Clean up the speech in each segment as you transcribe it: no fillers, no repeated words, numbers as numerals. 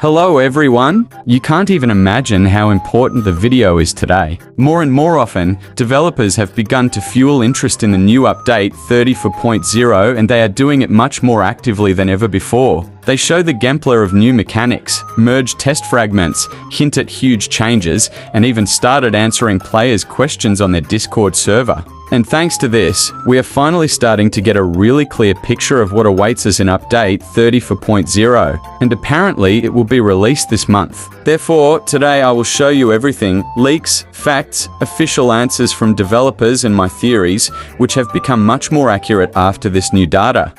Hello everyone! You can't even imagine how important the video is today. More and more often, developers have begun to fuel interest in the new update 34.0 and they are doing it much more actively than ever before. They show the gameplay of new mechanics, merge test fragments, hint at huge changes, and even started answering players' questions on their Discord server. And thanks to this, we are finally starting to get a really clear picture of what awaits us in update 34.0, and apparently it will be released this month. Therefore, today I will show you everything, leaks, facts, official answers from developers and my theories, which have become much more accurate after this new data.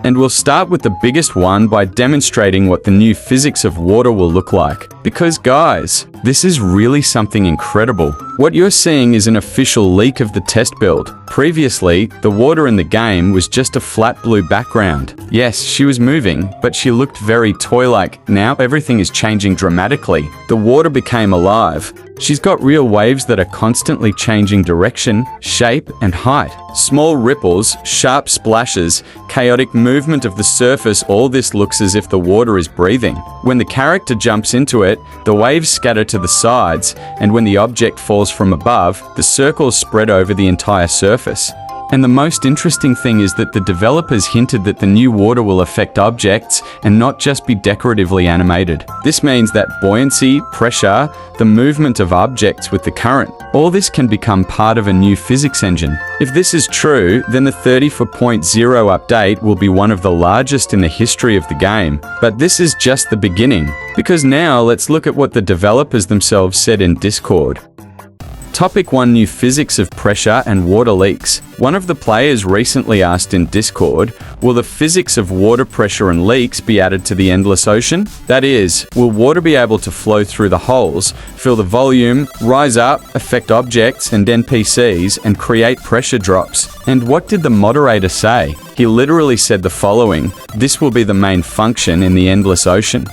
And we'll start with the biggest one by demonstrating what the new physics of water will look like. Because guys, this is really something incredible. What you're seeing is an official leak of the test build. Previously, the water in the game was just a flat blue background. Yes, she was moving, but she looked very toy-like. Now everything is changing dramatically. The water became alive. She's got real waves that are constantly changing direction, shape, and height. Small ripples, sharp splashes, chaotic movement of the surface, all this looks as if the water is breathing. When the character jumps into it, the waves scatter to the sides, and when the object falls from above, the circles spread over the entire surface. And the most interesting thing is that the developers hinted that the new water will affect objects and not just be decoratively animated. This means that buoyancy, pressure, the movement of objects with the current, all this can become part of a new physics engine. If this is true, then the 34.0 update will be one of the largest in the history of the game. But this is just the beginning, because now let's look at what the developers themselves said in Discord. Topic 1: New physics of pressure and water leaks. One of the players recently asked in Discord, will the physics of water pressure and leaks be added to the Endless Ocean? That is, will water be able to flow through the holes, fill the volume, rise up, affect objects and NPCs, and create pressure drops? And what did the moderator say? He literally said the following: this will be the main function in the Endless Ocean.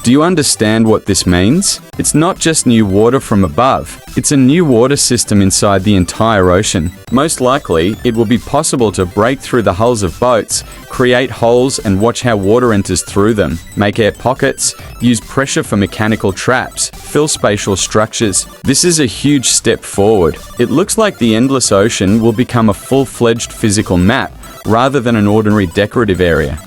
Do you understand what this means? It's not just new water from above, it's a new water system inside the entire ocean. Most likely, it will be possible to break through the hulls of boats, create holes and watch how water enters through them, make air pockets, use pressure for mechanical traps, fill spatial structures. This is a huge step forward. It looks like the Endless Ocean will become a full-fledged physical map, rather than an ordinary decorative area.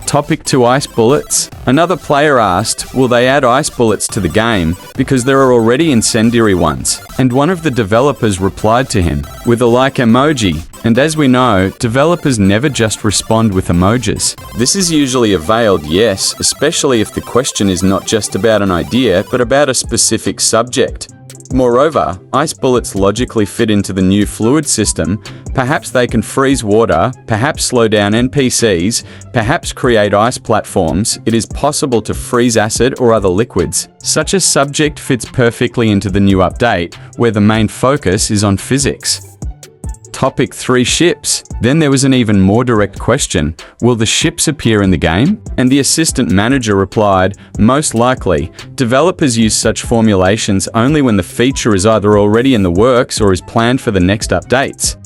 Topic 2: Ice bullets. Another player asked, will they add ice bullets to the game, because there are already incendiary ones? And one of the developers replied to him with a like emoji. And as we know, developers never just respond with emojis. This is usually a veiled yes, especially if the question is not just about an idea, but about a specific subject. Moreover, ice bullets logically fit into the new fluid system. Perhaps they can freeze water, perhaps slow down NPCs, perhaps create ice platforms. It is possible to freeze acid or other liquids. Such a subject fits perfectly into the new update, where the main focus is on physics. Topic 3: Ships. Then there was an even more direct question. Will the ships appear in the game? And the assistant manager replied, most likely. Developers use such formulations only when the feature is either already in the works or is planned for the next updates.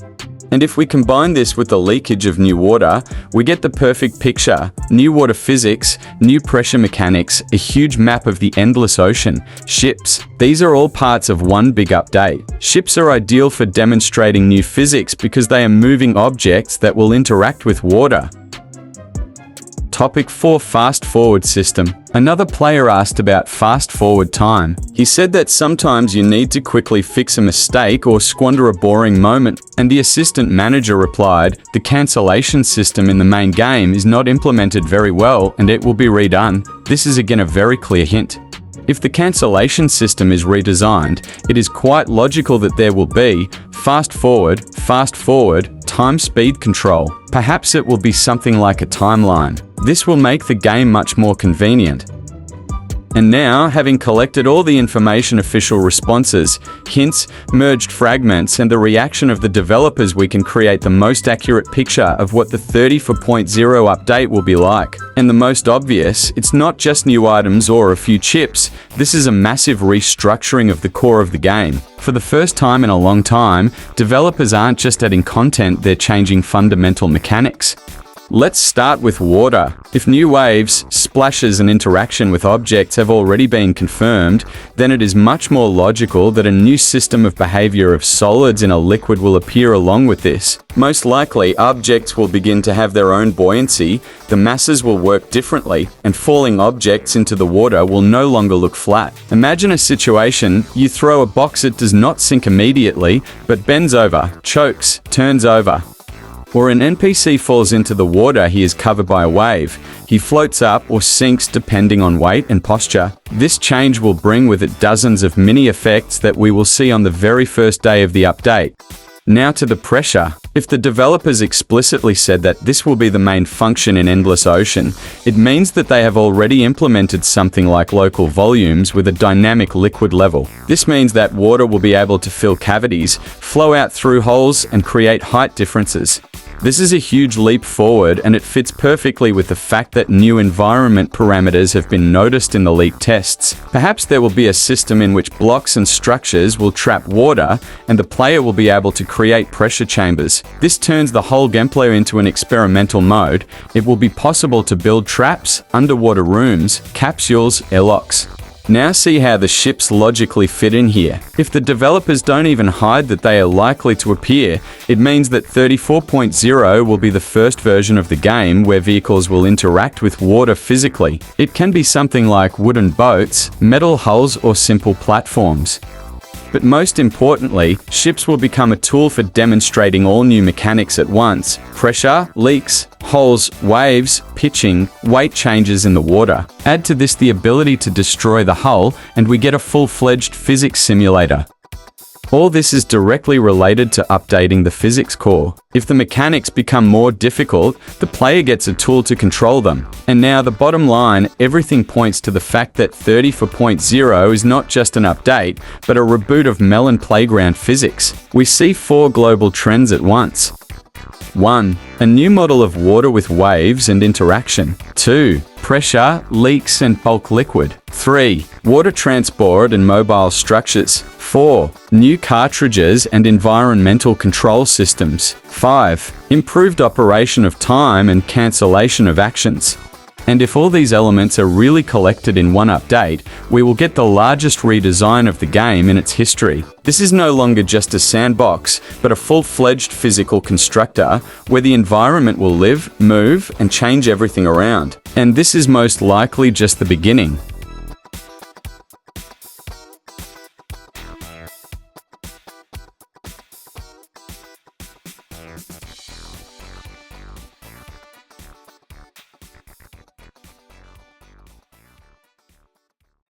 And if we combine this with the leakage of new water, we get the perfect picture. New water physics, new pressure mechanics, a huge map of the Endless Ocean, ships. These are all parts of one big update. Ships are ideal for demonstrating new physics because they are moving objects that will interact with water. Topic 4: Fast forward system. Another player asked about fast forward time. He said that sometimes you need to quickly fix a mistake or squander a boring moment, and the assistant manager replied, the cancellation system in the main game is not implemented very well and it will be redone. This is again a very clear hint. If the cancellation system is redesigned, it is quite logical that there will be fast forward, time speed control. Perhaps it will be something like a timeline. This will make the game much more convenient. And now, having collected all the information, official responses, hints, merged fragments, and the reaction of the developers, we can create the most accurate picture of what the 34.0 update will be like. And the most obvious, it's not just new items or a few chips, this is a massive restructuring of the core of the game. For the first time in a long time, developers aren't just adding content, they're changing fundamental mechanics. Let's start with water. If new waves, splashes and interaction with objects have already been confirmed, then it is much more logical that a new system of behavior of solids in a liquid will appear along with this. Most likely, objects will begin to have their own buoyancy, the masses will work differently, and falling objects into the water will no longer look flat. Imagine a situation: you throw a box, it does not sink immediately, but bends over, chokes, turns over. Or an NPC falls into the water, he is covered by a wave. He floats up or sinks depending on weight and posture. This change will bring with it dozens of mini effects that we will see on the very first day of the update. Now to the pressure. If the developers explicitly said that this will be the main function in Endless Ocean, it means that they have already implemented something like local volumes with a dynamic liquid level. This means that water will be able to fill cavities, flow out through holes, and create height differences. This is a huge leap forward, and it fits perfectly with the fact that new environment parameters have been noticed in the leak tests. Perhaps there will be a system in which blocks and structures will trap water, and the player will be able to create pressure chambers. This turns the whole gameplay into an experimental mode. It will be possible to build traps, underwater rooms, capsules, airlocks. Now see how the ships logically fit in here. If the developers don't even hide that they are likely to appear, it means that 34.0 will be the first version of the game where vehicles will interact with water physically. It can be something like wooden boats, metal hulls, or simple platforms. But most importantly, ships will become a tool for demonstrating all new mechanics at once: pressure, leaks, holes, waves, pitching, weight changes in the water. Add to this the ability to destroy the hull, and we get a full-fledged physics simulator. All this is directly related to updating the physics core. If the mechanics become more difficult, the player gets a tool to control them. And now the bottom line, everything points to the fact that 34.0 is not just an update, but a reboot of Melon playground physics. We see 4 global trends at once. 1. A new model of water with waves and interaction. 2. Pressure, leaks and bulk liquid. 3. Water transport and mobile structures. 4. New cartridges and environmental control systems. 5. Improved operation of time and cancellation of actions. And if all these elements are really collected in one update, we will get the largest redesign of the game in its history. This is no longer just a sandbox, but a full-fledged physical constructor where the environment will live, move, and change everything around. And this is most likely just the beginning.